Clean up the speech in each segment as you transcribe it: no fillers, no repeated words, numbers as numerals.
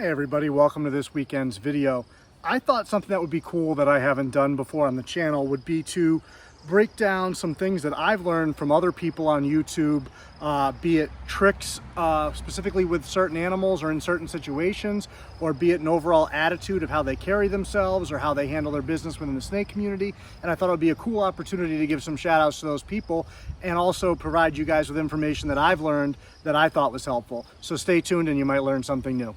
Hey everybody, welcome to this weekend's video. I thought something that would be cool that I haven't done before on the channel would be to break down some things that I've learned from other people on YouTube, be it tricks specifically with certain animals or in certain situations, or be it an overall attitude of how they carry themselves or how they handle their business within the snake community. And I thought it would be a cool opportunity to give some shout outs to those people and also provide you guys with information that I've learned that I thought was helpful. So stay tuned and you might learn something new.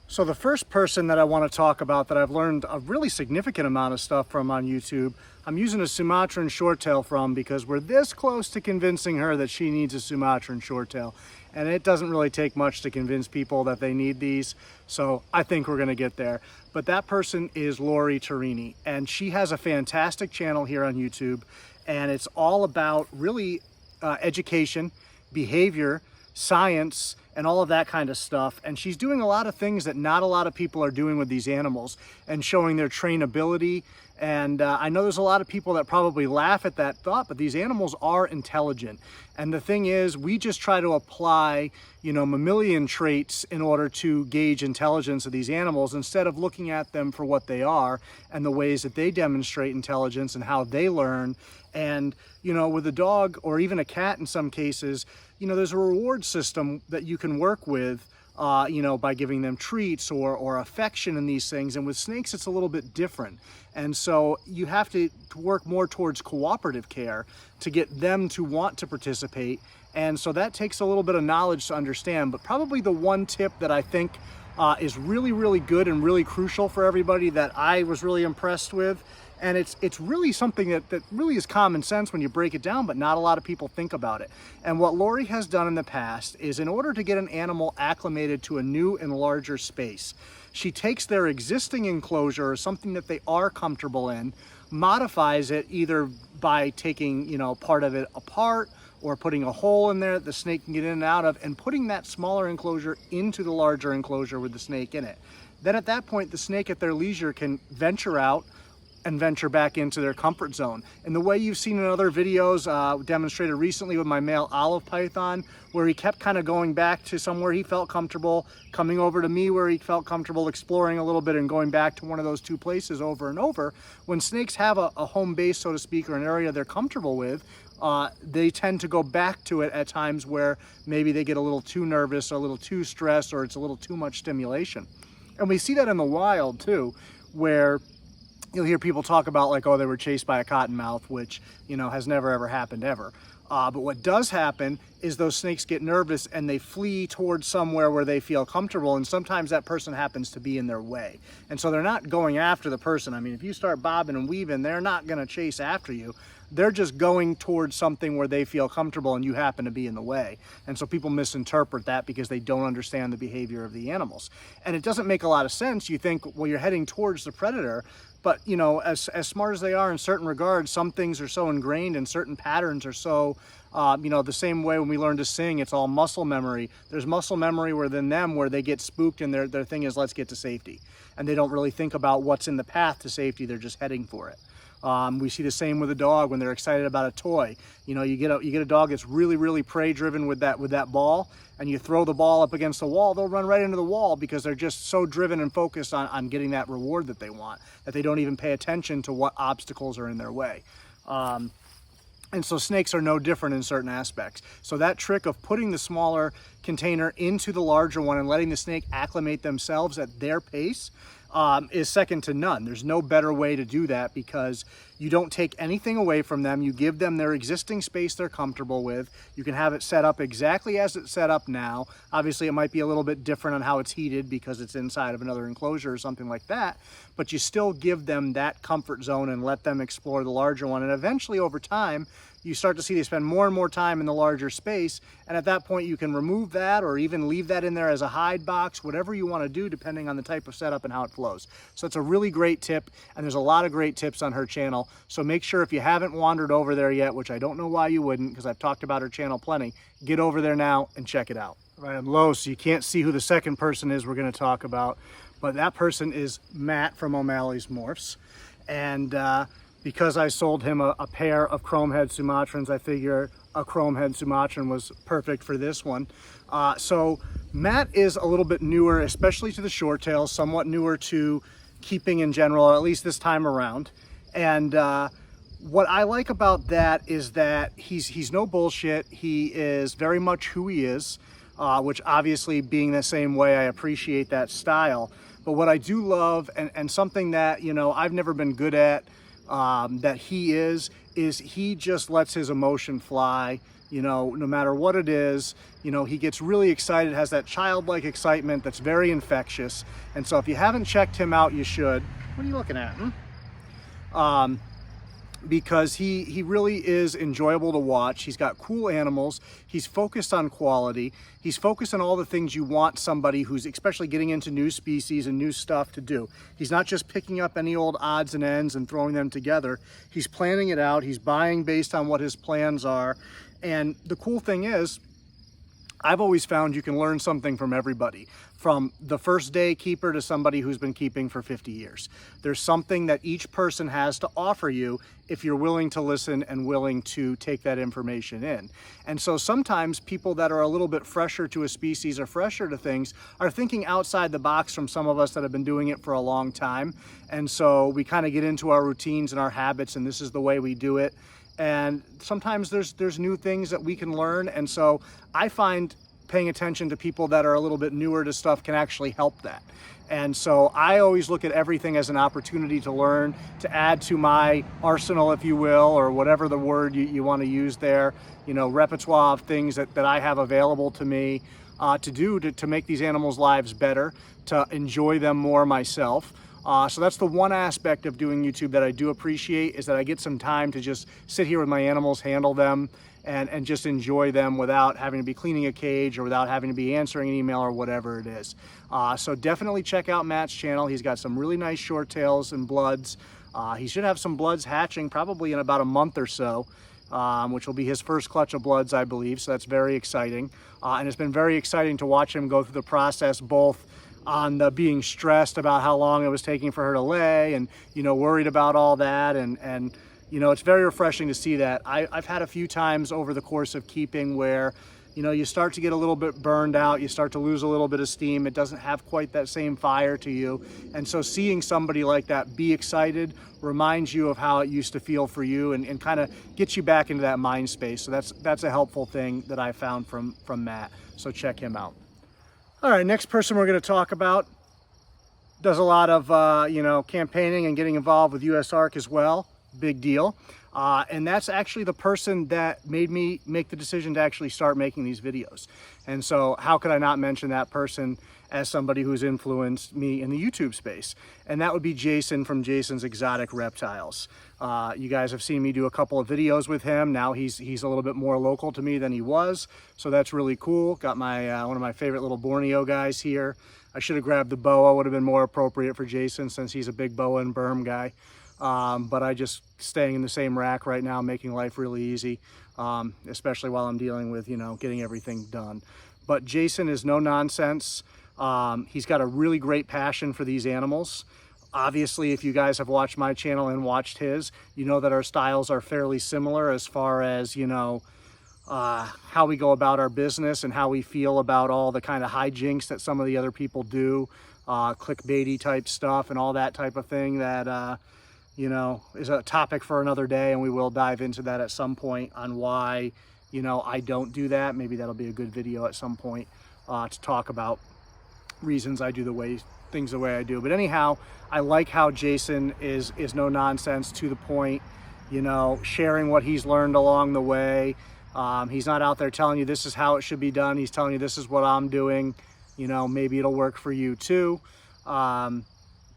So the first person that I want to talk about that I've learned a really significant amount of stuff from on YouTube, I'm using a Sumatran shorttail from because we're this close to convincing her that she needs a Sumatran shorttail. And it doesn't really take much to convince people that they need these. So I think we're going to get there. But that person is Lori Tarini, and she has a fantastic channel here on YouTube. And it's all about really education, behavior, science, and all of that kind of stuff. And she's doing a lot of things that not a lot of people are doing with these animals and showing their trainability. And I know there's a lot of people that probably laugh at that thought, but these animals are intelligent. And the thing is, we just try to apply, mammalian traits in order to gauge intelligence of these animals instead of looking at them for what they are and the ways that they demonstrate intelligence and how they learn. And, with a dog or even a cat in some cases, there's a reward system that you can work with, by giving them treats or affection in these things. And with snakes, it's a little bit different. And so you have to work more towards cooperative care to get them to want to participate. And so that takes a little bit of knowledge to understand. But probably the one tip that I think is really, really good and really crucial for everybody that I was really impressed with, and it's really something that really is common sense when you break it down, but not a lot of people think about it. And what Lori has done in the past is, in order to get an animal acclimated to a new and larger space, she takes their existing enclosure or something that they are comfortable in, modifies it either by taking, part of it apart or putting a hole in there that the snake can get in and out of, and putting that smaller enclosure into the larger enclosure with the snake in it. Then at that point, the snake at their leisure can venture out and venture back into their comfort zone. And the way you've seen in other videos demonstrated recently with my male olive python, where he kept kind of going back to somewhere he felt comfortable, coming over to me where he felt comfortable, exploring a little bit and going back to one of those two places over and over. When snakes have a home base, so to speak, or an area they're comfortable with, they tend to go back to it at times where maybe they get a little too nervous or a little too stressed or it's a little too much stimulation. And we see that in the wild too, where you'll hear people talk about like, oh, they were chased by a cottonmouth, which, has never ever happened ever. But what does happen is those snakes get nervous and they flee towards somewhere where they feel comfortable. And sometimes that person happens to be in their way. And so they're not going after the person. I mean, if you start bobbing and weaving, they're not going to chase after you. They're just going towards something where they feel comfortable and you happen to be in the way. And so people misinterpret that because they don't understand the behavior of the animals. And it doesn't make a lot of sense. You think, well, you're heading towards the predator. But, as smart as they are in certain regards, some things are so ingrained and certain patterns are so, the same way when we learn to sing, it's all muscle memory. There's muscle memory within them where they get spooked and their thing is, let's get to safety. And they don't really think about what's in the path to safety. They're just heading for it. We see the same with a dog when they're excited about a toy. You get a dog that's really, really prey driven with that ball, and you throw the ball up against the wall, they'll run right into the wall because they're just so driven and focused on getting that reward that they want, that they don't even pay attention to what obstacles are in their way. And so snakes are no different in certain aspects. So that trick of putting the smaller container into the larger one and letting the snake acclimate themselves at their pace is second to none. There's no better way to do that because you don't take anything away from them. You give them their existing space they're comfortable with. You can have it set up exactly as it's set up now. Obviously, it might be a little bit different on how it's heated because it's inside of another enclosure or something like that, but you still give them that comfort zone and let them explore the larger one. And eventually, over time, you start to see they spend more and more time in the larger space. And at that point, you can remove that or even leave that in there as a hide box, whatever you want to do, depending on the type of setup and how it flows. So it's a really great tip, and there's a lot of great tips on her channel. So make sure if you haven't wandered over there yet, which I don't know why you wouldn't, because I've talked about her channel plenty, get over there now and check it out. Right, I'm low, so you can't see who the second person is we're going to talk about, but that person is Matt from O'Malley's Morphs. And because I sold him a pair of chrome head Sumatrans, I figure a chrome head Sumatran was perfect for this one. So Matt is a little bit newer, especially to the short tails, somewhat newer to keeping in general, or at least this time around. And what I like about that is that he's no bullshit. He is very much who he is, which obviously being the same way, I appreciate that style. But what I do love, and something that, you know, I've never been good at, that he is he just lets his emotion fly, you know, no matter what it is. You know, he gets really excited, has that childlike excitement that's very infectious. And so if you haven't checked him out, you should. What are you looking at? Because he really is enjoyable to watch. He's got cool animals. He's focused on quality. He's focused on all the things you want somebody who's especially getting into new species and new stuff to do. He's not just picking up any old odds and ends and throwing them together. He's planning it out. He's buying based on what his plans are. And the cool thing is, I've always found you can learn something from everybody, from the first day keeper to somebody who's been keeping for 50 years. There's something that each person has to offer you if you're willing to listen and willing to take that information in. And so sometimes people that are a little bit fresher to a species or fresher to things are thinking outside the box from some of us that have been doing it for a long time. And so we kind of get into our routines and our habits, and this is the way we do it. And sometimes there's new things that we can learn. And so I find paying attention to people that are a little bit newer to stuff can actually help that. And so I always look at everything as an opportunity to learn, to add to my arsenal, if you will, or whatever the word you want to use there, you know, repertoire of things that I have available to me to make these animals' lives better, to enjoy them more myself. So that's the one aspect of doing YouTube that I do appreciate, is that I get some time to just sit here with my animals, handle them, and just enjoy them without having to be cleaning a cage or without having to be answering an email or whatever it is. So definitely check out Matt's channel. He's got some really nice short tails and bloods. He should have some bloods hatching probably in about a month or so, which will be his first clutch of bloods, I believe. So that's very exciting. And it's been very exciting to watch him go through the process, both on the being stressed about how long it was taking for her to lay, and, you know, worried about all that. And you know, it's very refreshing to see that. I've had a few times over the course of keeping where, you know, you start to get a little bit burned out, you start to lose a little bit of steam, it doesn't have quite that same fire to you. And so seeing somebody like that be excited reminds you of how it used to feel for you, and kind of gets you back into that mind space. So that's a helpful thing that I found from Matt. So check him out. All right, next person we're going to talk about does a lot of, you know, campaigning and getting involved with USARK as well. Big deal. And that's actually the person that made me make the decision to actually start making these videos. And so how could I not mention that person as somebody who's influenced me in the YouTube space? And that would be Jason from Jason's Exotic Reptiles. You guys have seen me do a couple of videos with him. Now he's a little bit more local to me than he was, so that's really cool. Got my one of my favorite little Borneo guys here. I should have grabbed the boa, would have been more appropriate for Jason since he's a big boa and berm guy. But I just staying in the same rack right now, making life really easy, especially while I'm dealing with, you know, getting everything done. But Jason is no nonsense. He's got a really great passion for these animals. Obviously, if you guys have watched my channel and watched his, you know that our styles are fairly similar as far as, you know, how we go about our business and how we feel about all the kind of hijinks that some of the other people do, clickbaity type stuff and all that type of thing that, you know, is a topic for another day, and we will dive into that at some point on why, you know, I don't do that. Maybe that'll be a good video at some point to talk about reasons I do things the way I do. But anyhow, I like how Jason is no nonsense, to the point, you know, sharing what he's learned along the way. He's not out there telling you this is how it should be done. He's telling you this is what I'm doing. You know, maybe it'll work for you too.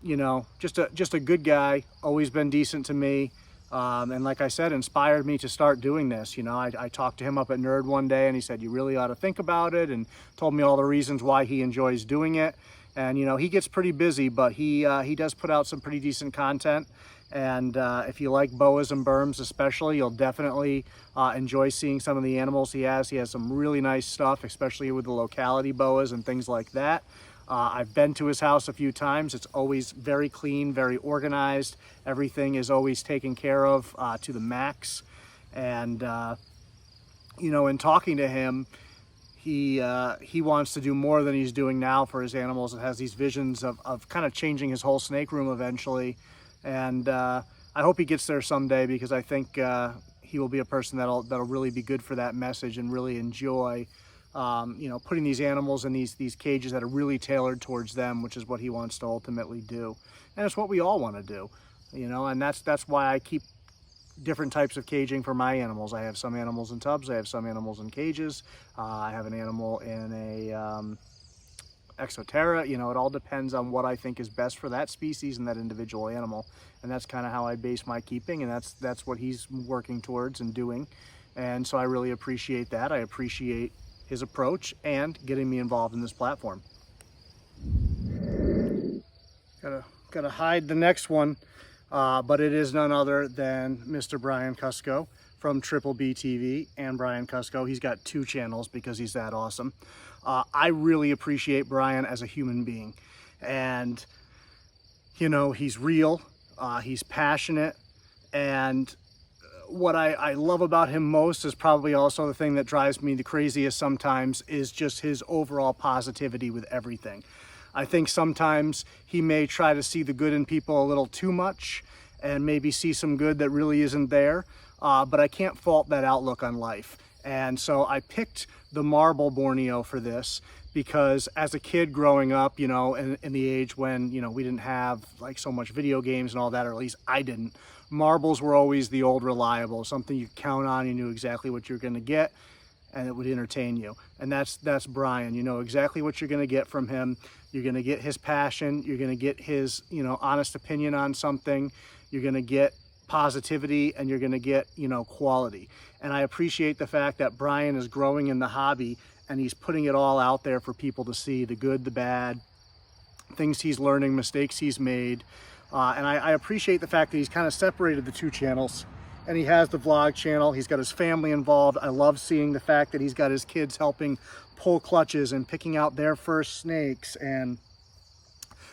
You know, just a good guy, always been decent to me. And like I said, inspired me to start doing this. You know, I talked to him up at Nerd one day and he said, you really ought to think about it, and told me all the reasons why he enjoys doing it. And, you know, he gets pretty busy, but he does put out some pretty decent content. And if you like boas and berms especially, you'll definitely enjoy seeing some of the animals he has. He has some really nice stuff, especially with the locality boas and things like that. I've been to his house a few times. It's always very clean, very organized. Everything is always taken care of to the max. And, you know, in talking to him, he wants to do more than he's doing now for his animals, and has these visions of kind of changing his whole snake room eventually. And I hope he gets there someday, because I think he will be a person that'll really be good for that message and really enjoy you know, putting these animals in these cages that are really tailored towards them, which is what he wants to ultimately do. And it's what we all want to do, you know, and that's why I keep different types of caging for my animals. I have some animals in tubs, I have some animals in cages, I have an animal in a Exoterra. You know, it all depends on what I think is best for that species and that individual animal. And that's kind of how I base my keeping, and that's what he's working towards and doing. And so I really appreciate that. I appreciate his approach and getting me involved in this platform. Gotta hide the next one, but it is none other than Mr. Brian Cusco from Triple B TV and Brian Cusco. He's got 2 channels because he's that awesome. I really appreciate Brian as a human being, and you know, he's real, he's passionate, and what I love about him most is probably also the thing that drives me the craziest sometimes, is just his overall positivity with everything. I think sometimes he may try to see the good in people a little too much and maybe see some good that really isn't there, but I can't fault that outlook on life. And so I picked the marble Borneo for this because as a kid growing up, you know, in the age when, you know, we didn't have like so much video games and all that, or at least I didn't, marbles were always the old reliable, something you could count on. You knew exactly what you're going to get, and it would entertain you. And that's Brian. You know exactly what you're going to get from him. You're going to get his passion. You're going to get his, you know, honest opinion on something. You're going to get positivity, and you're going to get, you know, quality. And I appreciate the fact that Brian is growing in the hobby, and he's putting it all out there for people to see, the good, the bad, things he's learning, mistakes he's made. And I appreciate the fact that he's kind of separated the 2 channels, and he has the vlog channel. He's got his family involved. I love seeing the fact that he's got his kids helping pull clutches and picking out their first snakes, and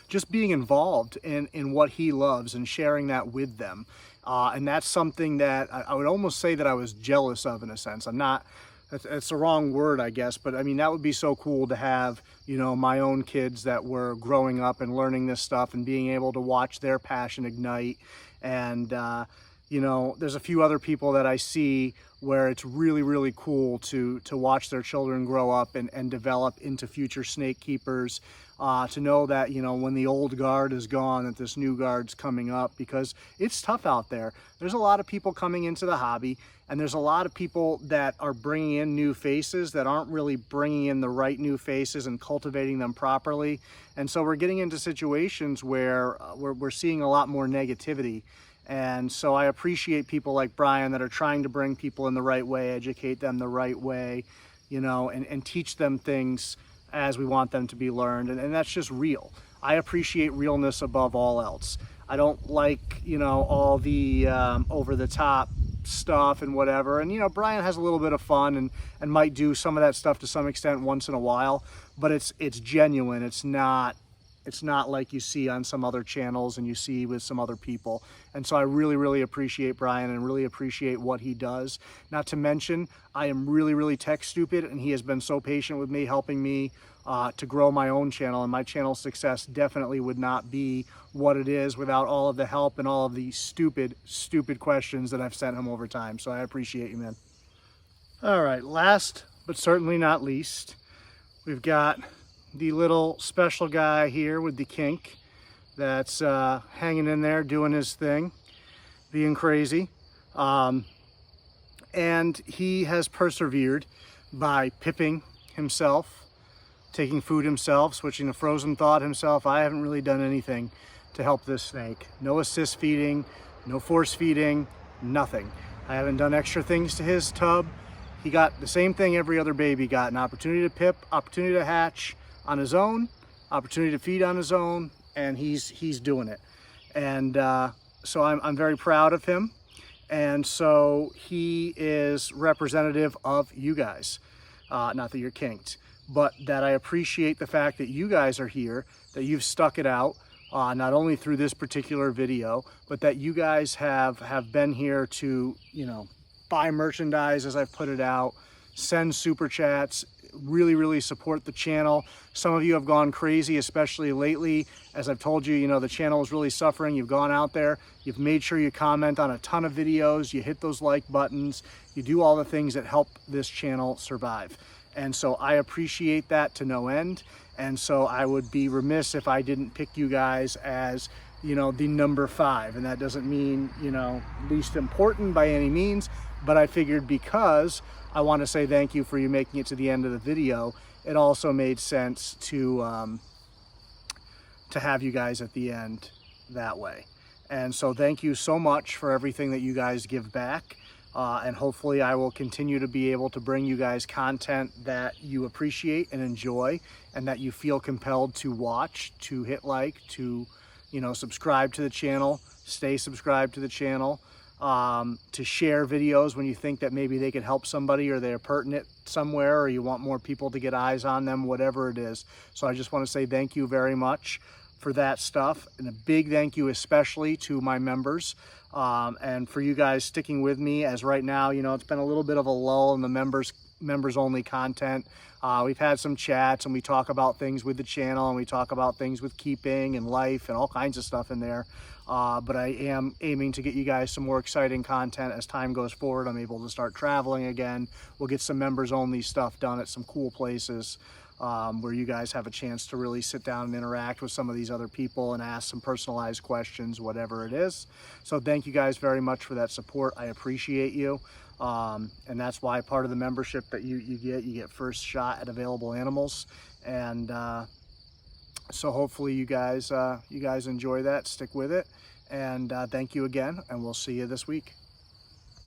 just being involved in what he loves and sharing that with them. And that's something that I would almost say that I was jealous of, in a sense. I'm not, it's the wrong word, I guess, but I mean, that would be so cool to have, you know, my own kids that were growing up and learning this stuff and being able to watch their passion ignite. And, you know, there's a few other people that I see where it's really, really cool to watch their children grow up and develop into future snake keepers. To know that, you know, when the old guard is gone, that this new guard's coming up, because it's tough out there. There's a lot of people coming into the hobby, and there's a lot of people that are bringing in new faces that aren't really bringing in the right new faces and cultivating them properly. And so we're getting into situations where we're seeing a lot more negativity. And so I appreciate people like Brian that are trying to bring people in the right way, educate them the right way, you know, and teach them things as we want them to be learned. And that's just real. I appreciate realness above all else. I don't like, you know, all the over-the-top stuff and whatever. And, you know, Brian has a little bit of fun and might do some of that stuff to some extent once in a while, but it's genuine. It's not like you see on some other channels and you see with some other people. And so I really, really appreciate Brian and really appreciate what he does. Not to mention, I am really, really tech stupid, and he has been so patient with me, helping me to grow my own channel. And my channel's success definitely would not be what it is without all of the help and all of the stupid, stupid questions that I've sent him over time. So I appreciate you, man. All right, last but certainly not least, we've got the little special guy here with the kink that's hanging in there doing his thing, being crazy. And he has persevered by pipping himself, taking food himself, switching to frozen thawed himself. I haven't really done anything to help this snake. No assist feeding, no force feeding, nothing. I haven't done extra things to his tub. He got the same thing every other baby got: an opportunity to pip, opportunity to hatch on his own, opportunity to feed on his own, and he's doing it. And so I'm very proud of him. And so he is representative of you guys. Not that you're kinked, but that I appreciate the fact that you guys are here, that you've stuck it out, not only through this particular video, but that you guys have been here to, you know, buy merchandise as I've put it out, send super chats, really support the channel. Some of you have gone crazy, especially lately. As I've told you, you know, the channel is really suffering. You've gone out there, you've made sure you comment on a ton of videos, you hit those like buttons, you do all the things that help this channel survive. And so I appreciate that to no end. And so I would be remiss if I didn't pick you guys as, you know, the number 5. And that doesn't mean, you know, least important by any means, but I figured because I want to say thank you for you making it to the end of the video, it also made sense to have you guys at the end that way. And so thank you so much for everything that you guys give back. And hopefully I will continue to be able to bring you guys content that you appreciate and enjoy, and that you feel compelled to watch, to hit like, to, you know, subscribe to the channel, stay subscribed to the channel, to share videos when you think that maybe they could help somebody or they're pertinent somewhere, or you want more people to get eyes on them, whatever it is. So I just want to say thank you very much for that stuff, and a big thank you especially to my members, and for you guys sticking with me, as right now, you know, it's been a little bit of a lull in the members only content. We've had some chats and we talk about things with the channel, and we talk about things with keeping and life and all kinds of stuff in there. But I am aiming to get you guys some more exciting content as time goes forward. I'm able to start traveling again. We'll get some members only stuff done at some cool places, where you guys have a chance to really sit down and interact with some of these other people and ask some personalized questions, whatever it is. So thank you guys very much for that support. I appreciate you. And that's why part of the membership that you get first shot at available animals. And so hopefully you guys enjoy that, stick with it. And thank you again, and we'll see you this week.